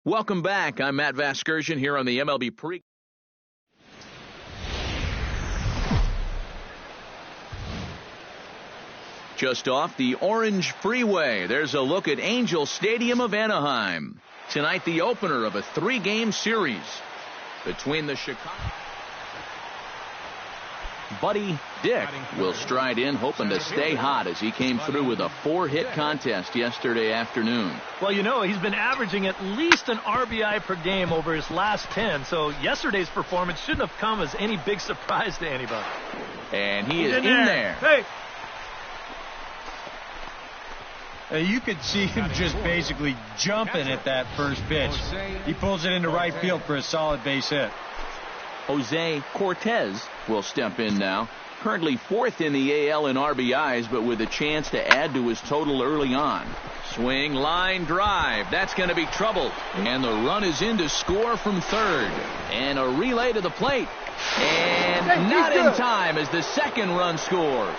Welcome back. I'm Matt Vasgersian here on the MLB Pre. Just off the Orange Freeway, there's a look at Angel Stadium of Anaheim. Tonight, the opener of a 3-game series between the Chicago. Buddy Dick will stride in, hoping to stay hot as he came through with a 4-hit contest yesterday afternoon. Well, you know, he's been averaging at least an RBI per game over his last 10, so yesterday's performance shouldn't have come as any big surprise to anybody. And he is in there. Hey. You could see him just basically jumping at that first pitch. He pulls it into right field for a solid base hit. Jose Cortez will step in now. Currently 4th in the AL in RBIs, but with a chance to add to his total early on. Swing, line drive. That's going to be trouble. And the run is in to score from third. And a relay to the plate. And not in time as the second run scores.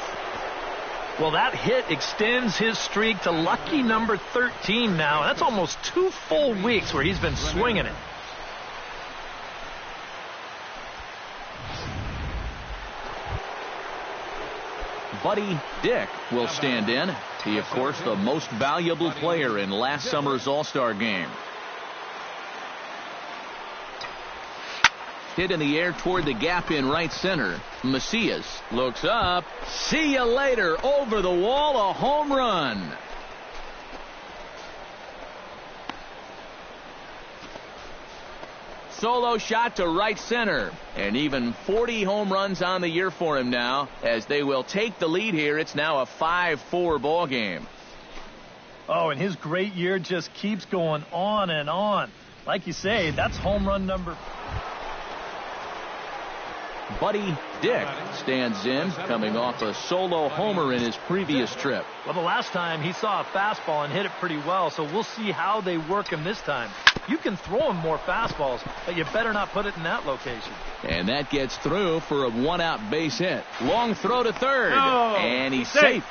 Well, that hit extends his streak to lucky number 13 now. That's almost 2 full weeks where he's been swinging it. Buddy Dick will stand in. He, of course, the most valuable player in last summer's All-Star game. Hit in the air toward the gap in right center. Macias looks up. See you later. Over the wall, a home run. Solo shot to right center. And even 40 home runs on the year for him now, as they will take the lead here. It's now a 5-4 ball game. Oh, and his great year just keeps going on and on. Like you say, that's home run number. Buddy Dick stands in, coming off a solo homer in his previous trip. Well, the last time he saw a fastball and hit it pretty well, so we'll see how they work him this time. You can throw him more fastballs, but you better not put it in that location. And that gets through for a 1-out base hit. Long throw to third, and he's safe.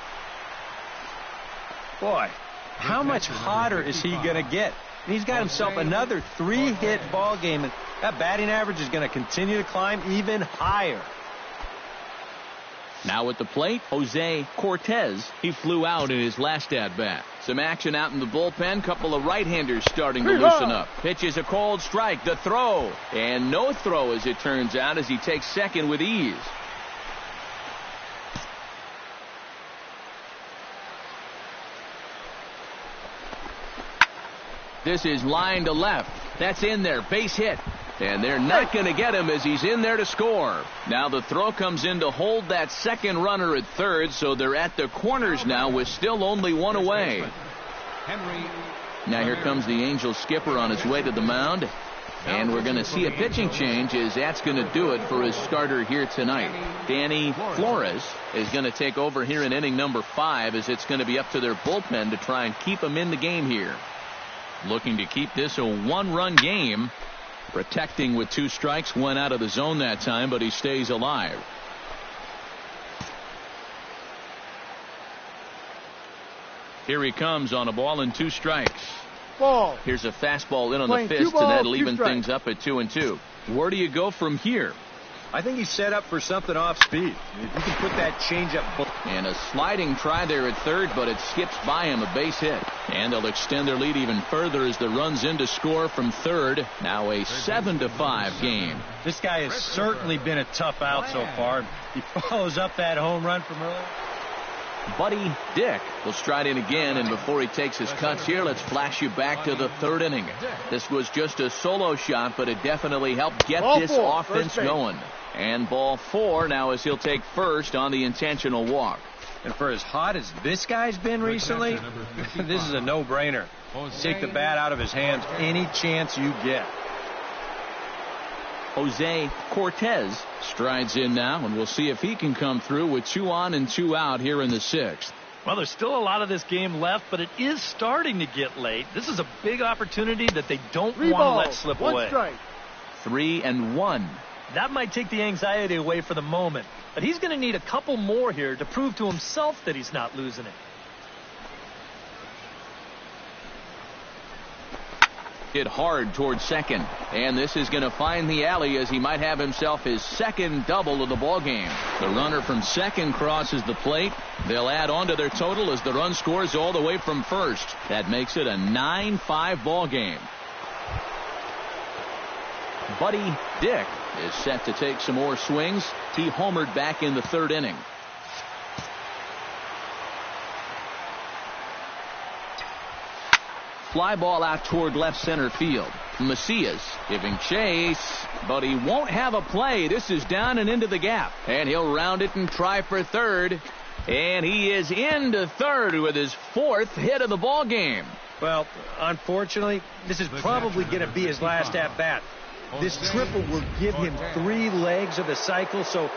Boy, how much hotter is he going to get? He's got himself another 3-hit ball game, and that batting average is going to continue to climb even higher. Now at the plate, Jose Cortez. He flew out in his last at-bat. Some action out in the bullpen. Couple of right-handers starting to loosen up. Pitches a cold strike. The throw. And no throw, as it turns out, as he takes second with ease. This is line to left. That's in there. Base hit. And they're not going to get him as he's in there to score. Now the throw comes in to hold that second runner at third, so they're at the corners now with still only one away. Now here comes the Angels skipper on his way to the mound. And we're going to see a pitching change, as that's going to do it for his starter here tonight. Danny Flores is going to take over here in inning number 5, as it's going to be up to their bullpen to try and keep him in the game here. Looking to keep this a 1-run game. Protecting with 2 strikes, went out of the zone that time, but he stays alive. Here he comes on a ball and 2 strikes. Ball. Here's a fastball in on the fist, and that'll even things up at 2-2. Where do you go from here? I think he's set up for something off speed. If you can put that changeup. And a sliding try there at third, but it skips by him, a base hit. And they'll extend their lead even further as the runs in to score from third. Now a 7-5 game. This guy has certainly been a tough out so far. He follows up that home run from earlier. Buddy Dick will stride in again, and before he takes his cuts here, let's flash you back to the 3rd inning. This was just a solo shot, but it definitely helped get this offense going. And ball 4 now, as he'll take first on the intentional walk. And for as hot as this guy's been recently, this is a no-brainer. Take the bat out of his hands any chance you get. Jose Cortez strides in now, and we'll see if he can come through with 2 on and 2 out here in the 6th. Well, there's still a lot of this game left, but it is starting to get late. This is a big opportunity that they don't want to let slip away. Strike. 3-1. That might take the anxiety away for the moment, but he's going to need a couple more here to prove to himself that he's not losing it. Hit hard towards second. And this is going to find the alley as he might have himself his second double of the ball game. The runner from second crosses the plate. They'll add on to their total as the run scores all the way from first. That makes it a 9-5 ball game. Buddy Dick is set to take some more swings. He homered back in the third inning. Fly ball out toward left center field. Macias giving chase, but he won't have a play. This is down and into the gap, and he'll round it and try for third. And he is into third with his fourth hit of the ball game. Well, unfortunately, this is probably going to be his last at-bat. This triple will give him 3 legs of the cycle, so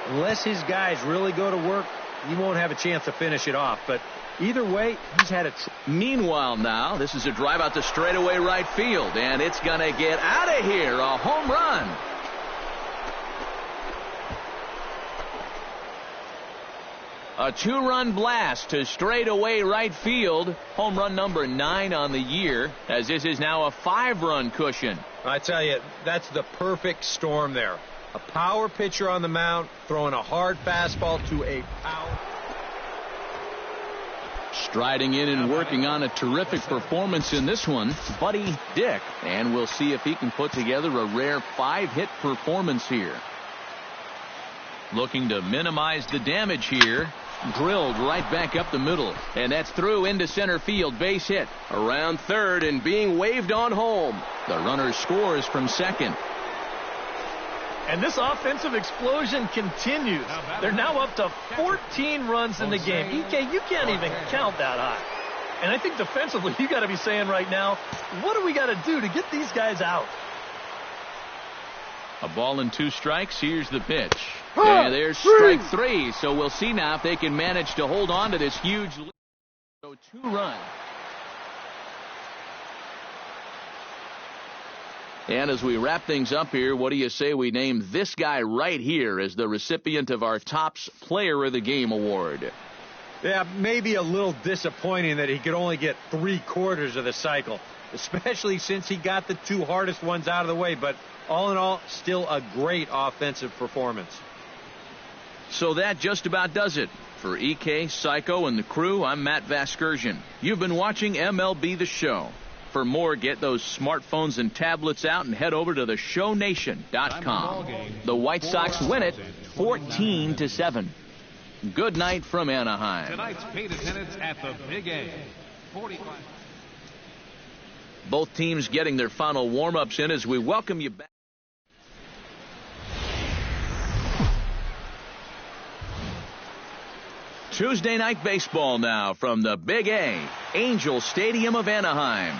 unless his guys really go to work, he won't have a chance to finish it off. But either way, he's had a... Meanwhile now, this is a drive out to straightaway right field, and it's going to get out of here. A home run. A 2-run blast to straightaway right field. Home run number 9 on the year, as this is now a 5-run cushion. I tell you, that's the perfect storm there. A power pitcher on the mound, throwing a hard fastball to a power. Striding in and working on a terrific performance in this one, Buddy Dick. And we'll see if he can put together a rare 5-hit performance here. Looking to minimize the damage here. Drilled right back up the middle. And that's through into center field. Base hit. Around third and being waved on home. The runner scores from second. And this offensive explosion continues. They're now up to 14 runs in the game. EK, you can't even count that high. And I think defensively, you got to be saying right now, what do we got to do to get these guys out? A ball and 2 strikes. Here's the pitch. And there's strike 3. So we'll see now if they can manage to hold on to this huge lead. So 2 runs. And as we wrap things up here, what do you say we name this guy right here as the recipient of our Topps Player of the Game award? Yeah, maybe a little disappointing that he could only get 3/4 of the cycle, especially since he got the 2 hardest ones out of the way. But all in all, still a great offensive performance. So that just about does it. For EK, Psycho, and the crew, I'm Matt Vasgersian. You've been watching MLB The Show. For more, get those smartphones and tablets out and head over to theshownation.com. The White Sox win it 14-7. Good night from Anaheim. Tonight's paid attendance at the Big A. 45. Both teams getting their final warm-ups in as we welcome you back. Tuesday night baseball now from the Big A, Angel Stadium of Anaheim.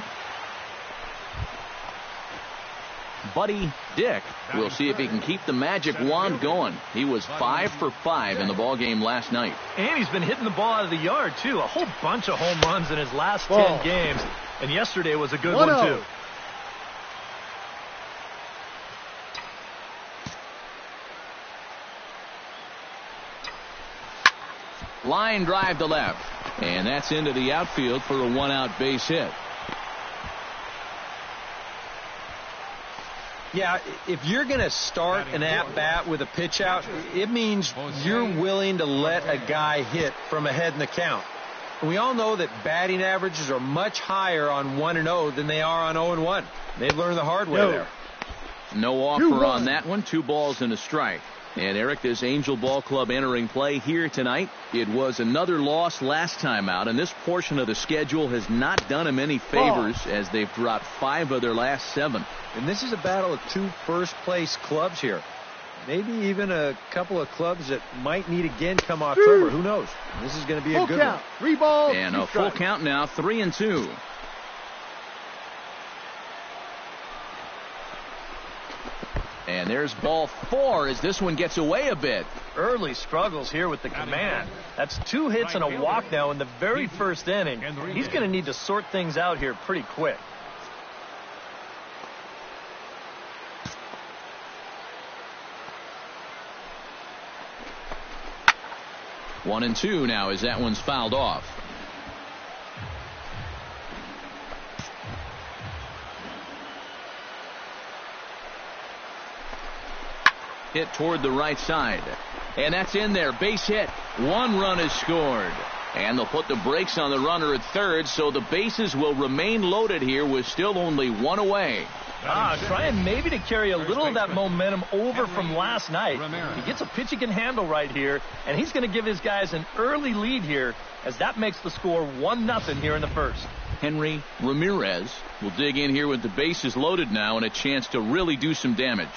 Buddy Dick, we'll see if he can keep the magic wand going. He was 5 for 5 in the ball game last night. And he's been hitting the ball out of the yard, too. A whole bunch of home runs in his last 10 games. And yesterday was a good one, too. Line drive to left. And that's into the outfield for a 1-out base hit. Yeah, if you're going to start an at-bat with a pitch out, it means you're willing to let a guy hit from ahead in the count. We all know that batting averages are much higher on 1-0 than they are on 0-1. They've learned the hard way there. No offer on that one. 2 balls and a strike. And Eric, this Angel Ball Club entering play here tonight. It was another loss last time out, and this portion of the schedule has not done them any favors as they've dropped 5 of their last 7. And this is a battle of 2 first-place clubs here. Maybe even a couple of clubs that might meet again come October. Who knows? This is going to be a good one. 3 balls. And a full count now, 3-2. And there's ball 4 as this one gets away a bit. Early struggles here with the command. That's 2 hits and a walk now in the very first inning. He's going to need to sort things out here pretty quick. One and 2 now as that one's fouled off. hit toward the right side. And that's in there. Base hit. 1 run is scored. And they'll put the brakes on the runner at third, so the bases will remain loaded here with still only 1 away. Trying maybe to carry a little of that momentum over from last night. He gets a pitch he can handle right here, and he's going to give his guys an early lead here, as that makes the score 1-0 here in the first. Henry Ramirez will dig in here with the bases loaded now and a chance to really do some damage.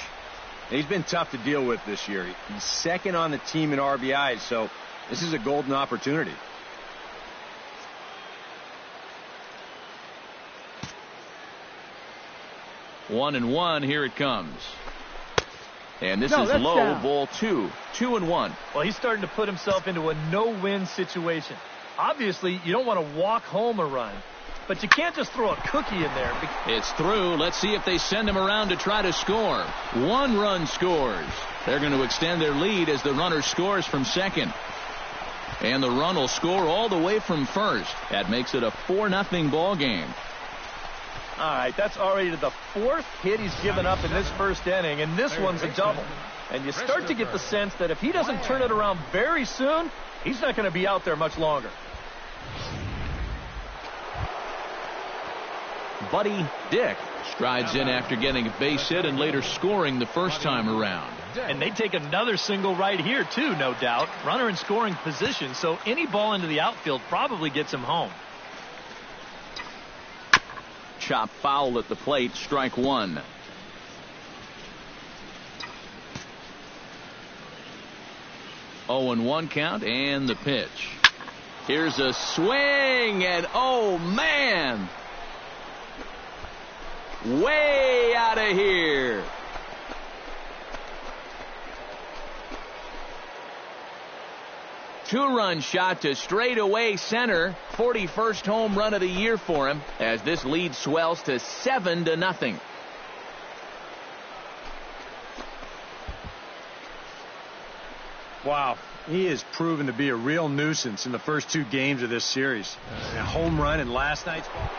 He's been tough to deal with this year. He's second on the team in RBIs, so this is a golden opportunity. One and one, here it comes. And this is low, down. Ball 2. 2-1. Well, he's starting to put himself into a no-win situation. Obviously, you don't want to walk home a run, but you can't just throw a cookie in there. It's through. Let's see if they send him around to try to score. 1 run scores. They're going to extend their lead as the runner scores from second. And the run will score all the way from first. That makes it a 4-0 ball game. All right, that's already the 4th hit he's given up in this first inning, and this one's a double. And you start to get the sense that if he doesn't turn it around very soon, he's not going to be out there much longer. Buddy Dick strides in after getting a base hit and later scoring the first time around. And they take another single right here, too, no doubt. Runner in scoring position, so any ball into the outfield probably gets him home. Chop foul at the plate, strike 1. Oh, and 1 count, and the pitch. Here's a swing, and oh man, way out of here. Two-run shot to straightaway center. 41st home run of the year for him as this lead swells to 7-0. Wow, he has proven to be a real nuisance in the first 2 games of this series. A home run in last night's ball.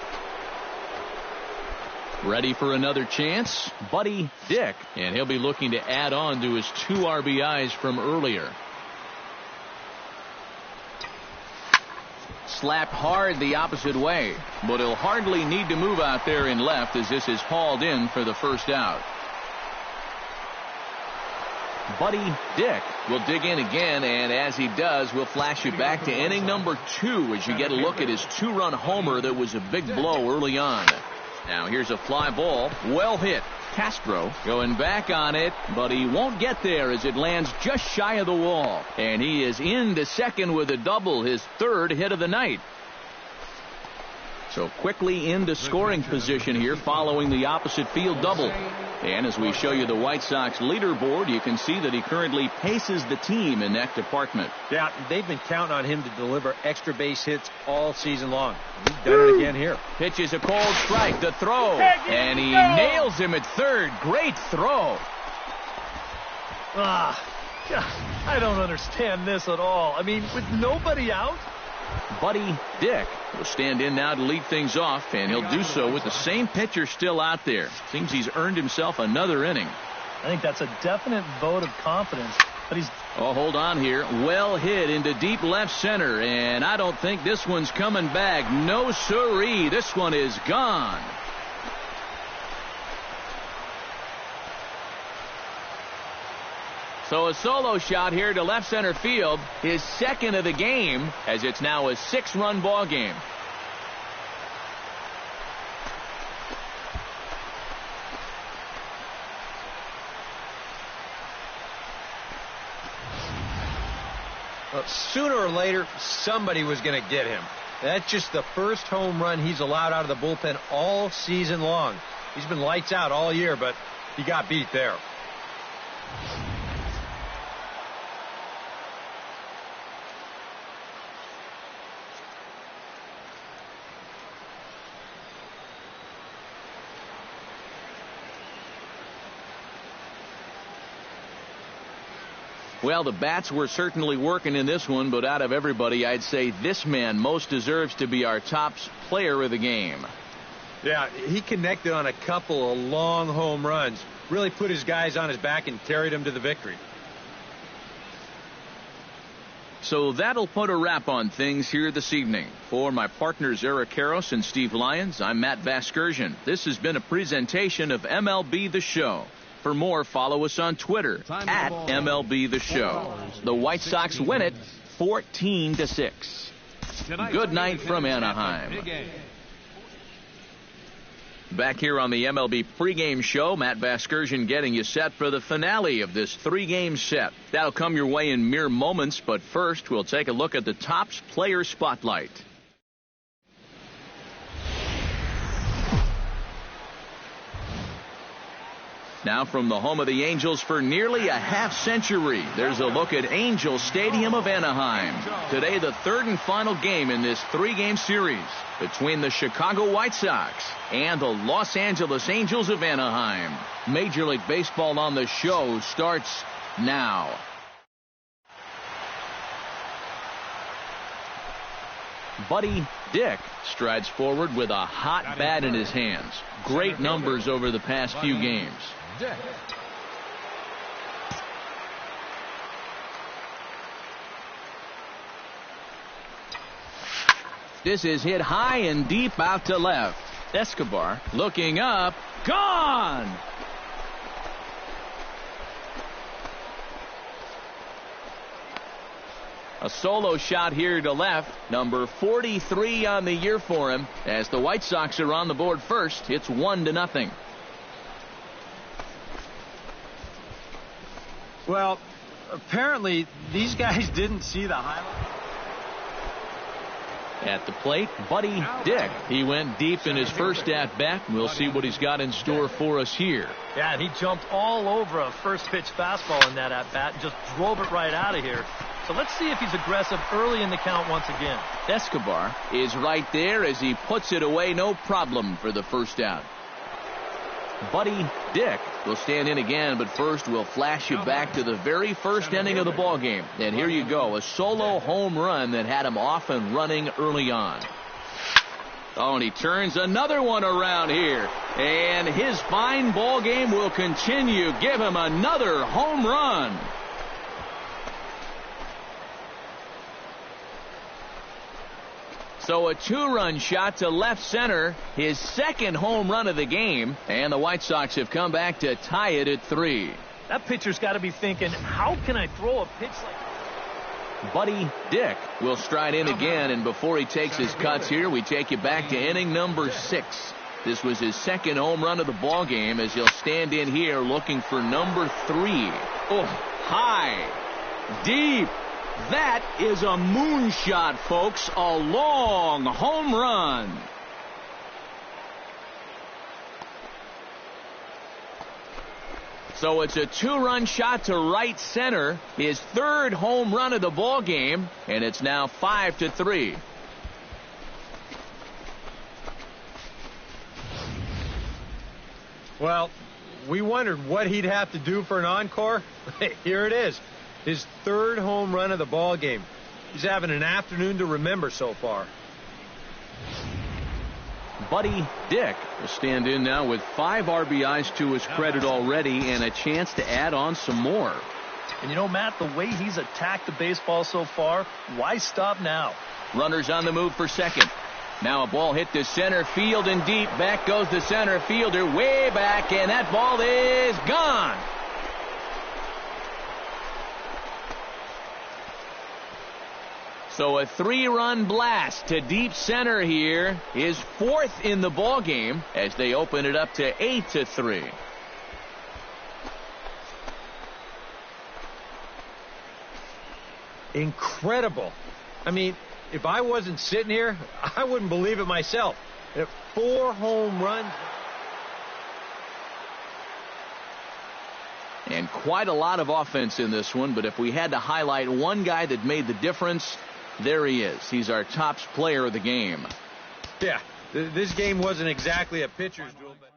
Ready for another chance? Buddy Dick, and he'll be looking to add on to his 2 RBIs from earlier. Slapped hard the opposite way, but he'll hardly need to move out there in left as this is hauled in for the first out. Buddy Dick will dig in again, and as he does, we'll flash you back to inning number 2 as you get a look at his 2-run homer that was a big blow early on. Now here's a fly ball, well hit. Castro going back on it, but he won't get there as it lands just shy of the wall. And he is into second with a double, his 3rd hit of the night. So quickly into scoring position here following the opposite field double. And as we show you the White Sox leaderboard, you can see that he currently paces the team in that department. Yeah, they've been counting on him to deliver extra base hits all season long. He's done it again here. Pitches a cold strike, the throw, and he nails him at third. Great throw. I don't understand this at all. I mean, with nobody out. Buddy Dick will stand in now to lead things off, and he'll do so with the same pitcher still out there. Seems he's earned himself another inning. I think that's a definite vote of confidence. But he's... Oh, hold on here. Well hit into deep left center, and I don't think this one's coming back. No siree. This one is gone. So a solo shot here to left center field, his 2nd of the game, as it's now a 6-run ball game. Well, sooner or later, somebody was going to get him. That's just the first home run he's allowed out of the bullpen all season long. He's been lights out all year, but he got beat there. Well, the bats were certainly working in this one, but out of everybody, I'd say this man most deserves to be our top player of the game. Yeah, he connected on a couple of long home runs, really put his guys on his back and carried them to the victory. So that'll put a wrap on things here this evening. For my partners Eric Karros and Steve Lyons, I'm Matt Vasgersian. This has been a presentation of MLB The Show. For more, follow us on Twitter at MLB The Show. The White Sox win it 14-6. Good night from Anaheim. Back here on the MLB pregame show, Matt Vasgersian getting you set for the finale of this 3-game set. That'll come your way in mere moments, but first we'll take a look at the Topps Player Spotlight. Now from the home of the Angels for nearly a half-century, there's a look at Angel Stadium of Anaheim. Today, the third and final game in this 3-game series between the Chicago White Sox and the Los Angeles Angels of Anaheim. Major League Baseball on the show starts now. Buddy Dick strides forward with a hot bat in his hands. Great numbers over the past few games. This is hit high and deep out to left. Escobar looking up. Gone! A solo shot here to left. Number 43 on the year for him. As the White Sox are on the board first, it's 1-0. Well, apparently these guys didn't see the highlight. At the plate, Buddy Dick. He went deep in his first at-bat. We'll see what he's got in store for us here. Yeah, and he jumped all over a first-pitch fastball in that at-bat and just drove it right out of here. So let's see if he's aggressive early in the count once again. Escobar is right there as he puts it away, no problem for the first out. Buddy Dick will stand in again, but first we'll flash you back to the very first inning of the ball game. And here you go, a solo home run that had him off and running early on. Oh, and he turns another one around here. And his fine ball game will continue. Give him another home run. So a 2-run shot to left center, his second home run of the game, and the White Sox have come back to tie it at 3. That pitcher's got to be thinking, how can I throw a pitch like that? Buddy Dick will stride in again, and before he takes his cuts here, we take you back to inning number 6. This was his second home run of the ball game as he'll stand in here looking for number 3. Oh, high, deep. That is a moonshot, folks. A long home run. So it's a 2-run shot to right center, his third home run of the ball game, and it's now 5-3. Well, we wondered what he'd have to do for an encore. Here it is. His third home run of the ball game. He's having an afternoon to remember so far. Buddy Dick will stand in now with 5 RBIs to his credit already and a chance to add on some more. And you know, Matt, the way he's attacked the baseball so far, why stop now? Runners on the move for second. Now a ball hit to center field and deep. Back goes the center fielder way back, and that ball is gone. So a 3-run blast to deep center here is 4th in the ball game as they open it up to 8-3. Incredible. I mean, if I wasn't sitting here, I wouldn't believe it myself. 4 home runs. And quite a lot of offense in this one, but if we had to highlight one guy that made the difference, there he is. He's our Topps player of the game. Yeah, this game wasn't exactly a pitcher's duel, but